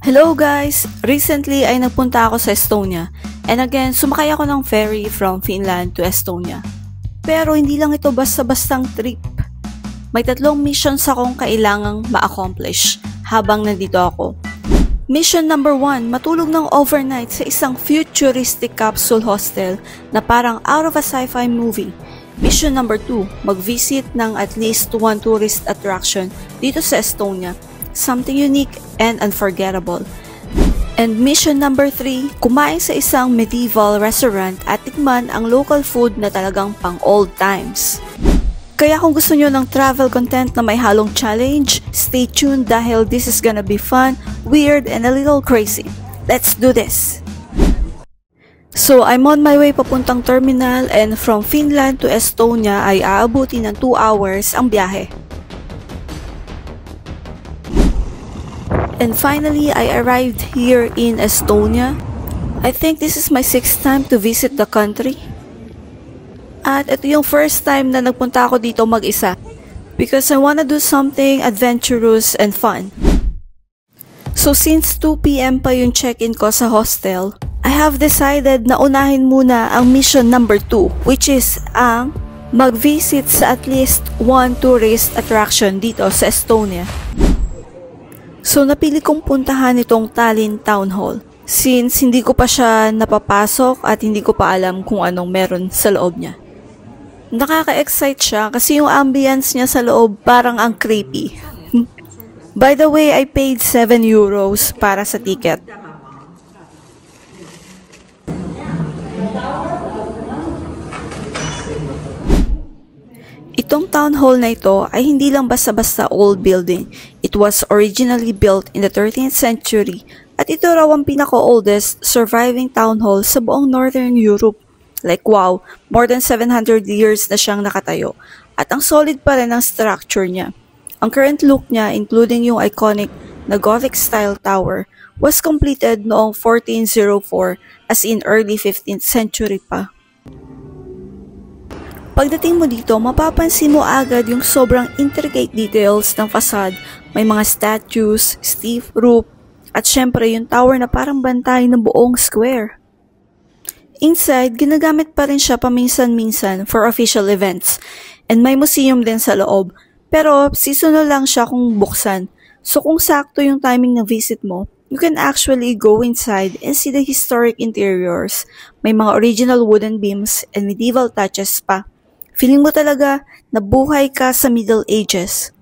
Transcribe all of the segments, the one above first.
Hello guys! Recently ay nagpunta ako sa Estonia and again sumakay ako ng ferry from Finland to Estonia. Pero hindi lang ito basta-bastang trip. May 3 missions akong kailangang ma-accomplish habang nandito ako. Mission number 1, matulog ng overnight sa isang futuristic capsule hostel na parang out of a sci-fi movie. Mission number 2, mag-visit ng at least 1 tourist attraction dito sa Estonia. Something unique and unforgettable. And mission number 3, kumain sa isang medieval restaurant at tikman ang local food na talagang pang old times. Kaya kung gusto nyo ng travel content na may halong challenge, stay tuned dahil this is gonna be fun, weird, and a little crazy. Let's do this! So, I'm on my way papuntang terminal and from Finland to Estonia ay aabuti ng 2 hours ang biyahe. And finally, I arrived here in Estonia. I think this is my 6th time to visit the country. At ito yung first time na nagpunta ako dito mag-isa. Because I wanna do something adventurous and fun. So since 2 PM pa yung check-in ko sa hostel, I have decided na unahin muna ang mission number 2, which is ang mag-visit sa at least 1 tourist attraction dito sa Estonia. So napili kong puntahan itong Tallinn Town Hall since hindi ko pa siya napapasok at hindi ko pa alam kung anong meron sa loob niya. Nakaka-excite siya kasi yung ambience niya sa loob parang ang creepy. By the way, I paid 7 euros para sa ticket. Itong town hall na ito ay hindi lang basta-basta old building. It was originally built in the 13th century at ito raw ang pinaka-oldest surviving town hall sa buong Northern Europe. Like wow, more than 700 years na siyang nakatayo at ang solid pa rin ang structure niya. Ang current look niya, including yung iconic na Gothic style tower, was completed noong 1404 as in early 15th century pa. Pagdating mo dito, mapapansin mo agad yung sobrang intricate details ng facade. May mga statues, stiff roof, at syempre yung tower na parang bantay ng buong square. Inside, ginagamit pa rin siya paminsan-minsan for official events. And may museum din sa loob, pero seasonal lang siya kung buksan. So kung sakto yung timing ng visit mo, you can actually go inside and see the historic interiors. May mga original wooden beams and medieval touches pa. Feeling mo talaga na buhay ka sa Middle Ages.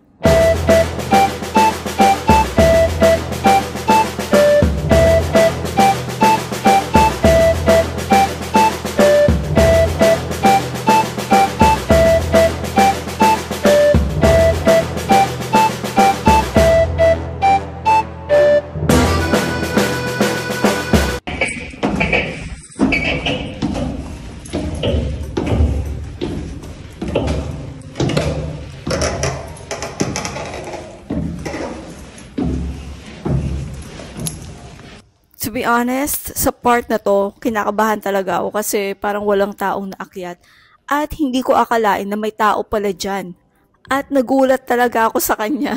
To be honest, sa part na to, kinakabahan talaga ako kasi parang walang taong naakyat at hindi ko akalain na may tao pala dyan. At nagulat talaga ako sa kanya.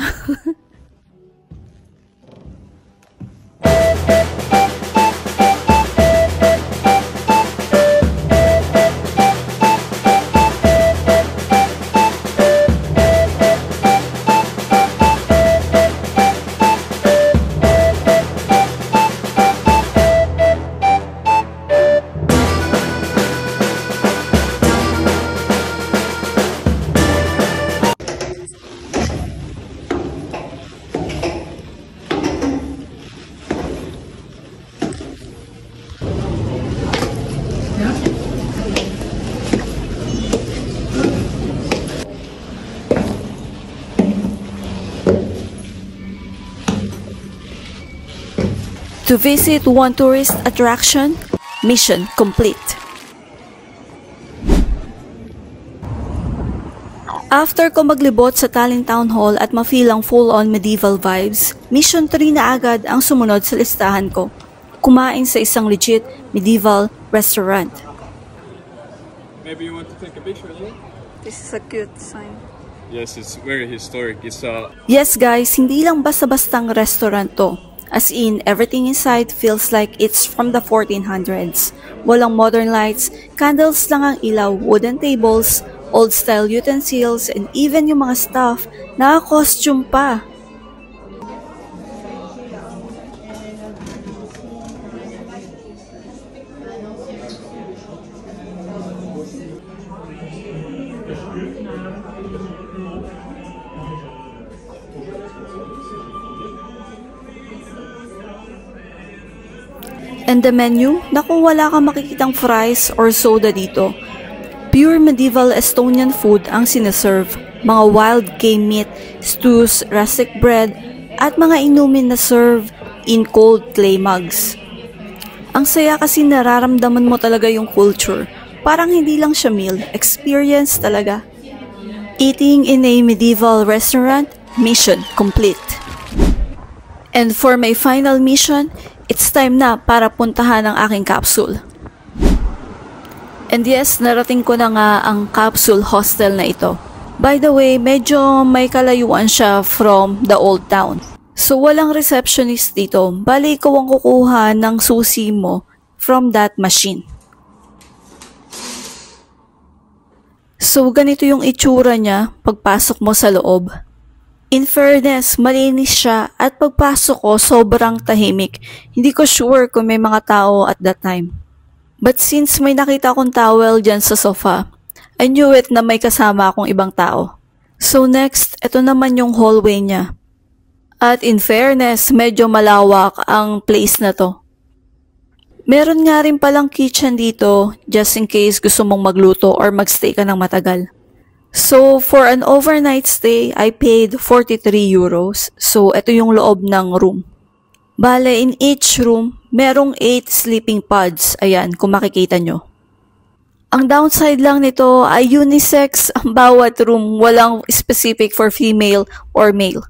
To visit 1 tourist attraction, mission complete. After ko maglibot sa Tallinn Town Hall at ma-feel ang full-on medieval vibes, mission 3 na agad ang sumunod sa listahan ko. Kumain sa isang legit medieval restaurant. Maybe you want to take a picture as well? This is a cute sign. Yes, it's very historic. Yes guys, hindi lang basta-bastang restaurant to. As in, everything inside feels like it's from the 1400s. Walang modern lights, candles lang ang ilaw, wooden tables, old-style utensils, and even yung mga staff, naka-costume pa. And the menu, naku wala kang makikitang fries or soda dito. Pure medieval Estonian food ang sinaserve. Mga wild game meat, stews, rustic bread, at mga inumin na serve in cold clay mugs. Ang saya kasi nararamdaman mo talaga yung culture. Parang hindi lang siya meal, experience talaga. Eating in a medieval restaurant, mission complete. And for my final mission, it's time na para puntahan ang aking capsule. And yes, narating ko na nga ang capsule hostel na ito. By the way, medyo may kalayuan siya from the old town. So walang receptionist dito, bali ikaw ang kukuha ng susi mo from that machine. So ganito yung itsura niya pagpasok mo sa loob. In fairness, malinis siya at pagpasok ko sobrang tahimik. Hindi ko sure kung may mga tao at that time. But since may nakita akong towel dyan sa sofa, I knew it na may kasama akong ibang tao. So next, ito naman yung hallway niya. At in fairness, medyo malawak ang place na to. Meron nga rin palang kitchen dito just in case gusto mong magluto or magstay ka ng matagal. So, for an overnight stay, I paid 43 euros. So, ito yung loob ng room. Bale, in each room, merong 8 sleeping pods. Ayan, kung makikita nyo. Ang downside lang nito ay unisex ang bawat room. Walang specific for female or male.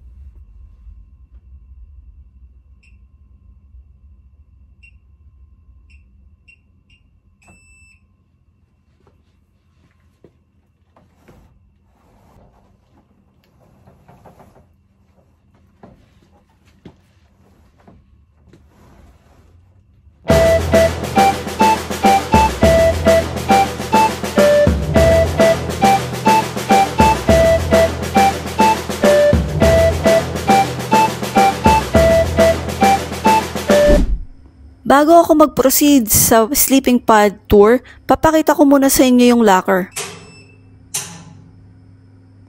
Bago ako mag-proceed sa sleeping pod tour, papakita ko muna sa inyo yung locker.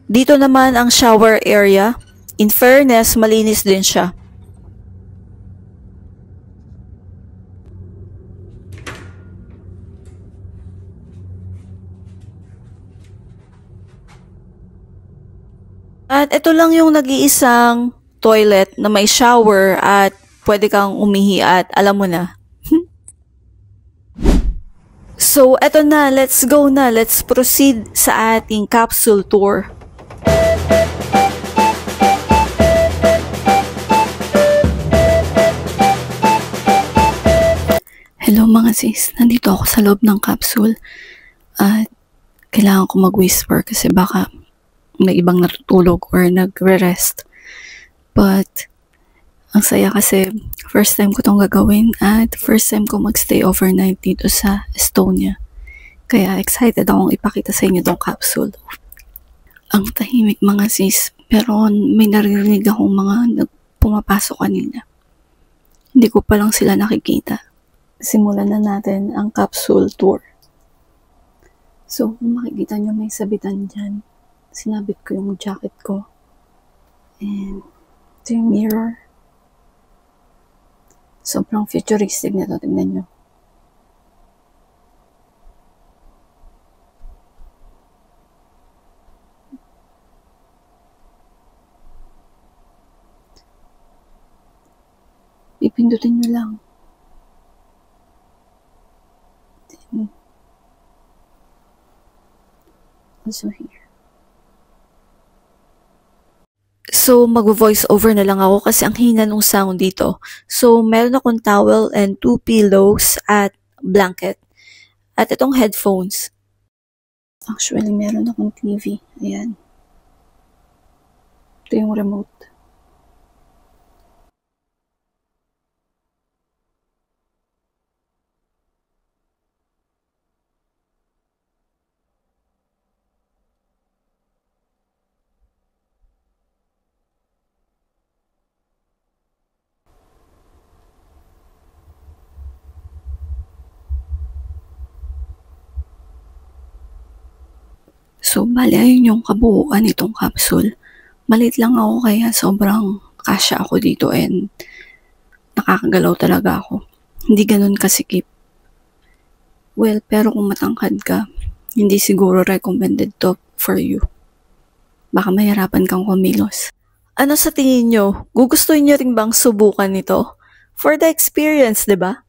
Dito naman ang shower area. In fairness, malinis din siya. At ito lang yung nag-iisang toilet na may shower at pwede kang umihi at alam mo na. So, eto na. Let's go na. Let's proceed sa ating capsule tour. Hello mga sis. Nandito ako sa loob ng capsule. At kailangan ko mag-whisper kasi baka may ibang natutulog or nagre-rest. But, ang saya kasi first time ko tong gagawin at first time ko magstay overnight dito sa Estonia. Kaya excited akong ipakita sa inyo tong capsule. Ang tahimik mga sis, pero may narinig akong mga pumapasok kanina. Hindi ko pa lang sila nakikita. Simulan na natin ang capsule tour. So kung makikita nyo may sabitan dyan, sinabit ko yung jacket ko. And ito yung mirror. Sobrang futuristic na ito. Tignan nyo. Pipindutin nyo lang. Then, also here. So, mag-voice over na lang ako kasi ang hina ng sound dito. So, meron akong towel and 2 pillows at blanket. At itong headphones. Actually, meron akong TV. Ayan. Ito yung remote. Bali, ayun yung kabuuan nitong capsule. Maliit lang ako kaya sobrang kasya ako dito and nakakagalaw talaga ako. Hindi ganun kasikip. Well, pero kung matangkad ka, hindi siguro recommended to for you. Baka mahirapan kang kumilos. Ano sa tingin nyo? Gugustuhin nyo rin bang subukan nito? For the experience, diba?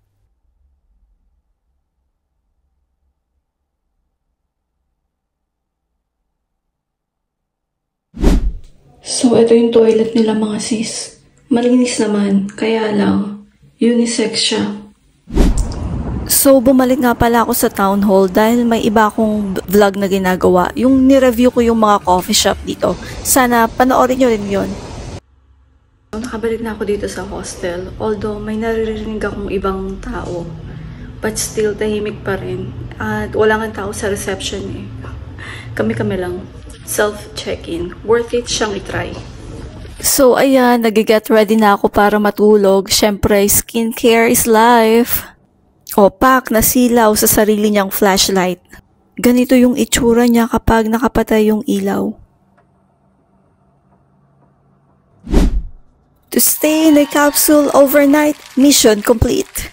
So, ito yung toilet nila mga sis. Malinis naman, kaya lang, unisex siya. So, bumalik nga pala ako sa town hall dahil may iba akong vlog na ginagawa. Yung nireview ko yung mga coffee shop dito. Sana panoorin nyo rin yun. Nakabalik na ako dito sa hostel. Although may naririnig akong ibang tao. But still, tahimik pa rin. At wala nga tao sa reception eh. Kami-kami lang. Self-check-in. Worth it siyang itry. So, ayan. Nag-get ready na ako para matulog. Syempre, skincare is life. Opak na silaw sa sarili niyang flashlight. Ganito yung itsura niya kapag nakapatay yung ilaw. To stay in a capsule overnight, mission complete.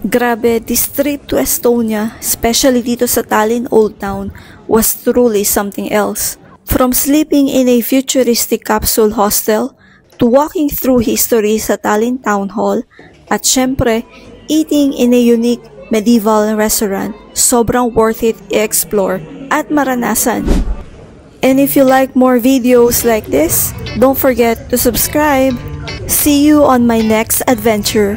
Grabe, this trip to Estonia, especially dito sa Tallinn Old Town, was truly something else. From sleeping in a futuristic capsule hostel, to walking through history sa Tallinn Town Hall, at syempre, eating in a unique medieval restaurant, sobrang worth it i-explore at maranasan. And if you like more videos like this, don't forget to subscribe. See you on my next adventure.